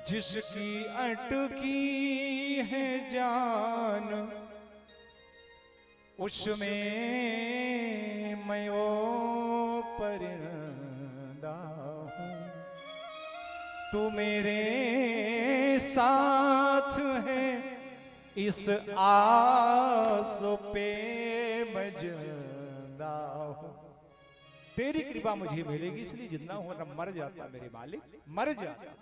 जिसकी अटकी है जान उसमें मैं वो परिंदा हूँ। तू मेरे साथ है इस आस पे मैं जिंदा हूँ। तेरी कृपा मुझे मिलेगी इसलिए जिंदा हूं, वरना मर जाता मेरे मालिक, मर जाता।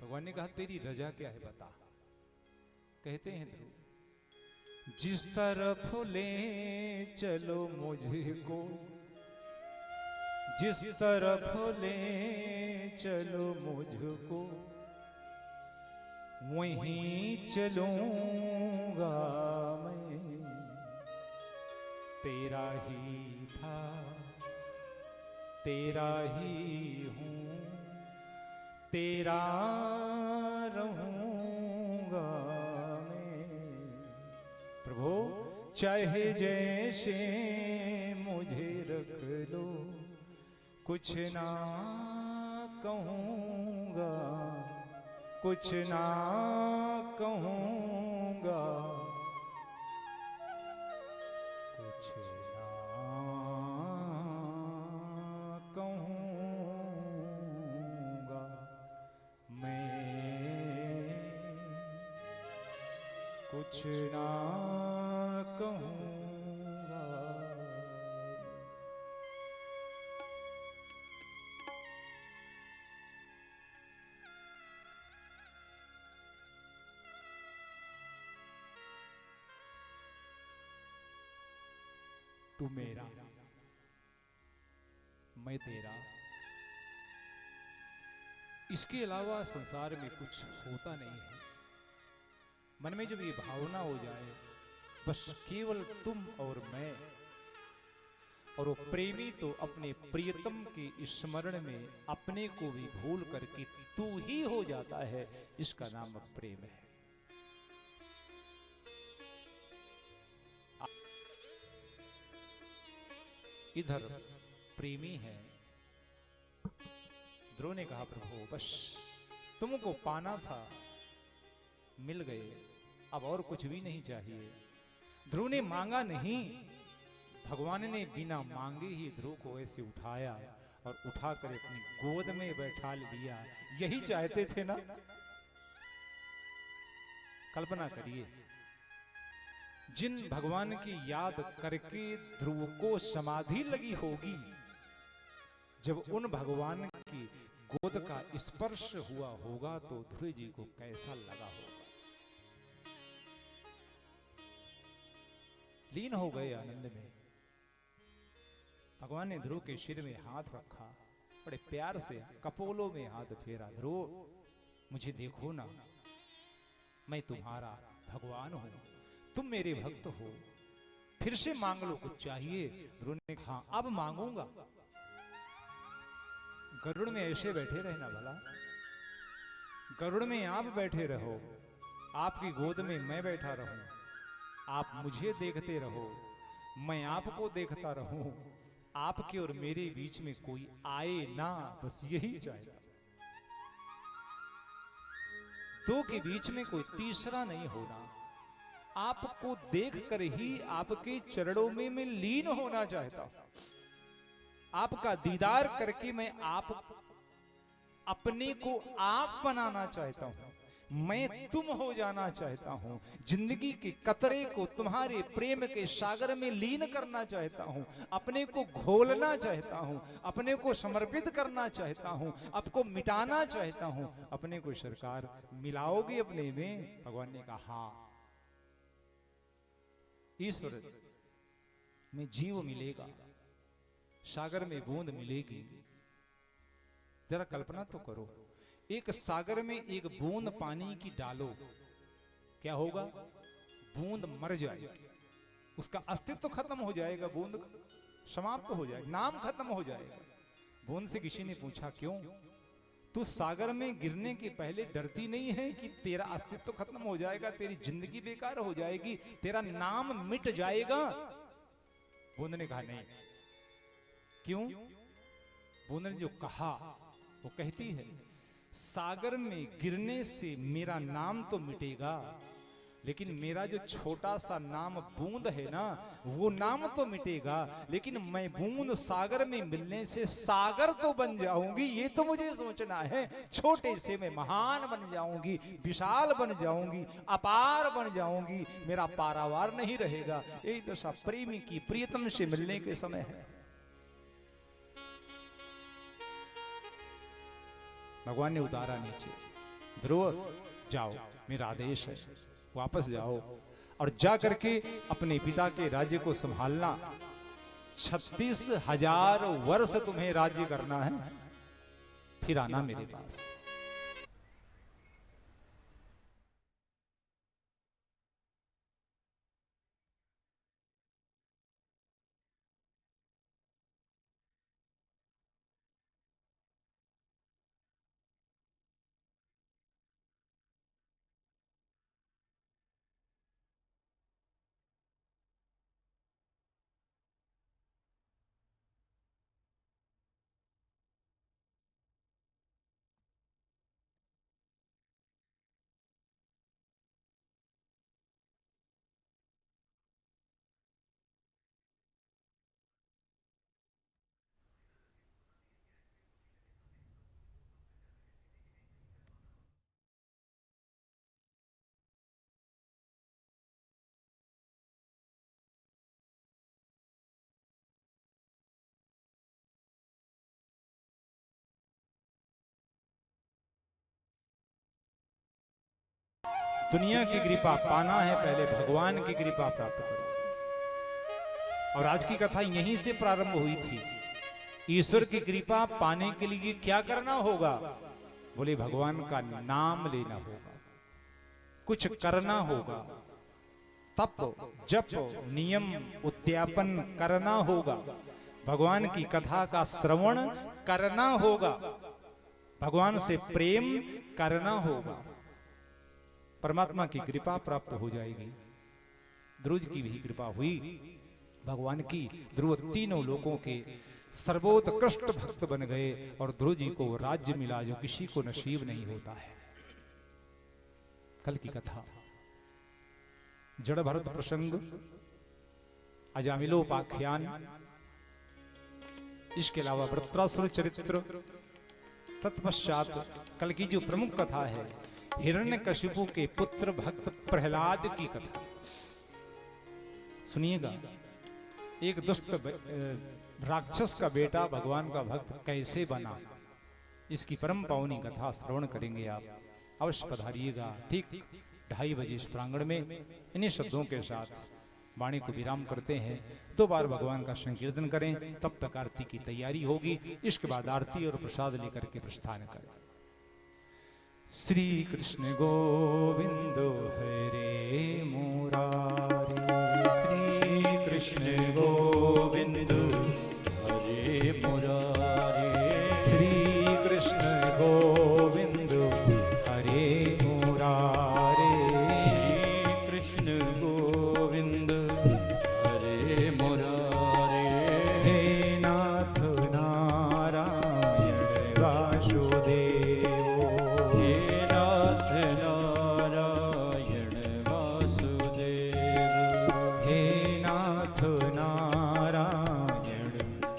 भगवान ने कहा तेरी रजा क्या है बता। कहते हैं ध्रुव, जिस तरफ ले चलो मुझको, जिस तरफ ले चलो मुझको, वहीं चलूंगा मैं। तेरा ही था, तेरा ही हूँ, तेरा रहूंगा मैं। प्रभु चाहे जैसे मुझे रख लो, कुछ ना कहूँगा, कुछ ना कहूँगा, कुछ ना कहूँगा मैं, कुछ ना कहूँगा। तू मेरा, मैं तेरा, इसके अलावा संसार में कुछ होता नहीं है। मन में जब ये भावना हो जाए बस केवल तुम और मैं, और वो प्रेमी तो अपने प्रियतम के स्मरण में अपने को भी भूल करके तू ही हो जाता है, इसका नाम प्रेम है। इधर प्रेमी है। ध्रुव ने कहा प्रभु बस तुमको पाना था, मिल गए, अब और कुछ भी नहीं चाहिए। ध्रुव ने मांगा नहीं, भगवान ने बिना मांगे ही ध्रुव को ऐसे उठाया और उठाकर अपनी गोद में बैठा लिया। यही चाहते थे ना। कल्पना करिए, जिन भगवान की याद करके ध्रुव को समाधि लगी होगी, जब उन भगवान की गोद का स्पर्श हुआ होगा तो ध्रुव जी को कैसा लगा होगा। लीन हो गए आनंद में। भगवान ने ध्रुव के सिर में हाथ रखा, बड़े प्यार से कपोलों में हाथ फेरा। ध्रुव मुझे देखो ना, मैं तुम्हारा भगवान हूं, तुम मेरे भक्त हो, फिर से मांग लो कुछ चाहिए। ध्रुव ने कहा हाँ अब मांगूंगा। गरुड़ में ऐसे बैठे रहना भला, गरुड़ में आप बैठे रहो, आपकी गोद में मैं बैठा रहूं, आप मुझे देखते रहो, मैं आपको देखता रहूं, आपके और मेरे बीच में कोई आए ना, बस यही चाहिए। दो के बीच में कोई तीसरा नहीं होना। आपको देखकर ही आपके चरणों में मैं लीन होना चाहता हूं। आपका दीदार करके मैं आप अपने को आप बनाना चाहता हूं, मैं तुम हो जाना चाहता हूं। जिंदगी के कतरे को तुम्हारे प्रेम के सागर में लीन करना चाहता हूं, अपने को घोलना चाहता हूं, अपने को समर्पित करना चाहता हूं, आपको मिटाना चाहता हूं। अपने को सरकार मिलाओगे अपने में? भगवान ने कहा हाँ, ईश्वर में जीव मिलेगा, सागर में बूंद मिलेगी। जरा कल्पना तो करो, एक सागर में एक बूंद पानी की डालो, क्या होगा? बूंद मर जाएगी, उसका अस्तित्व खत्म हो जाएगा, बूंद समाप्त हो जाएगा, नाम खत्म हो जाएगा। बूंद से किसी ने पूछा क्यों? तू सागर में गिरने के पहले डरती नहीं है कि तेरा अस्तित्व खत्म हो जाएगा, तेरी जिंदगी बेकार हो जाएगी, तेरा नाम मिट जाएगा? बूंद ने कहा नहीं। क्यों? बूंद ने जो कहा वो कहती है, सागर में गिरने से मेरा नाम तो मिटेगा, लेकिन मेरा जो छोटा सा नाम बूंद है ना, वो नाम तो मिटेगा, लेकिन मैं बूंद सागर में मिलने से सागर तो बन जाऊंगी, ये तो मुझे सोचना है। छोटे से मैं महान बन जाऊंगी, विशाल बन जाऊंगी, अपार बन जाऊंगी, मेरा पारावार नहीं रहेगा। यही दशा प्रेमी की प्रियतम से मिलने के समय है। भगवान ने उतारा नीचे, ध्रुव जाओ, मेरा आदेश है, वापस जाओ और जा करके अपने पिता के राज्य को संभालना। 36,000 वर्ष तुम्हें राज्य करना है, फिर आना मेरे पास। दुनिया की कृपा पाना है, पहले भगवान की कृपा प्राप्त करो। और आज की कथा यहीं से प्रारंभ हुई थी। ईश्वर की कृपा पाने के लिए क्या करना होगा? बोले भगवान का नाम लेना होगा, कुछ करना होगा, तप जप नियम उद्यापन करना होगा, भगवान की कथा का श्रवण करना होगा, भगवान से प्रेम करना होगा, परमात्मा की कृपा प्राप्त हो जाएगी। ध्रुव की भी कृपा हुई, भगवान की। ध्रुव तीनों लोकों के सर्वोत्कृष्ट भक्त बन गए और ध्रुव जी को राज्य मिला जो किसी को नसीब नहीं होता है। कल की कथा, जड़ भरत प्रसंग, अजामिलोपाख्यान, इसके अलावा वृत्रासुर चरित्र, तत्पश्चात कल की जो प्रमुख कथा है हिरण्यकशिपु के पुत्र भक्त प्रहलाद की कथा सुनिएगा। एक दुष्ट राक्षस का बेटा भगवान का भक्त कैसे बना, इसकी परम पावनी कथा श्रवण करेंगे आप। अवश्य पधारिएगा ठीक 2:30 बजे इस प्रांगण में। इन्हीं शब्दों के साथ वाणी को विराम करते हैं। 2 बार भगवान का संकीर्तन करें, तब तक आरती की तैयारी होगी। इसके बाद आरती और प्रसाद लेकर के प्रस्थान करें। श्री कृष्ण गोविंद हरे मुरारी, श्री कृष्ण गोविंद हरे मुरारी, श्री कृष्ण गोविंद हरे मुरारी, श्री कृष्ण गोविंद हरे मुरारी। हे नाथ नारायण वासुदेव,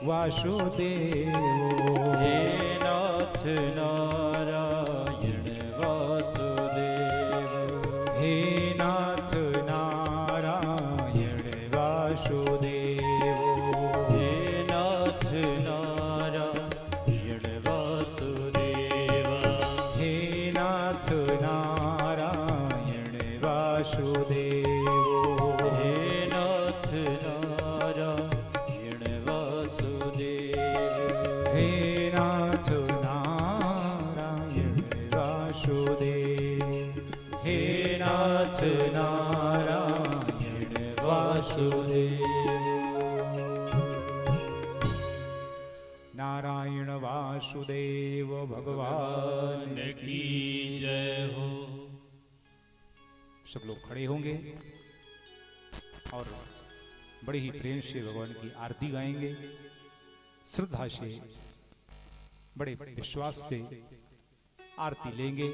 वासुदेव, हे नाथ नारायण वासुदेव, हे नाथ नारायण वासुदेव, हे नाथ नारायण वासुदेव, हे नाथ नारायण वासुदेव, हे नाथ नारायण हे नाथ नारायण वासुदेव, हे नाथ नारायण वासुदेव। नारायण वासुदेव भगवान की जय हो। सब लोग खड़े होंगे और बड़े ही प्रेम से भगवान की आरती गाएंगे, श्रद्धा से, बड़े विश्वास से आरती लेंगे।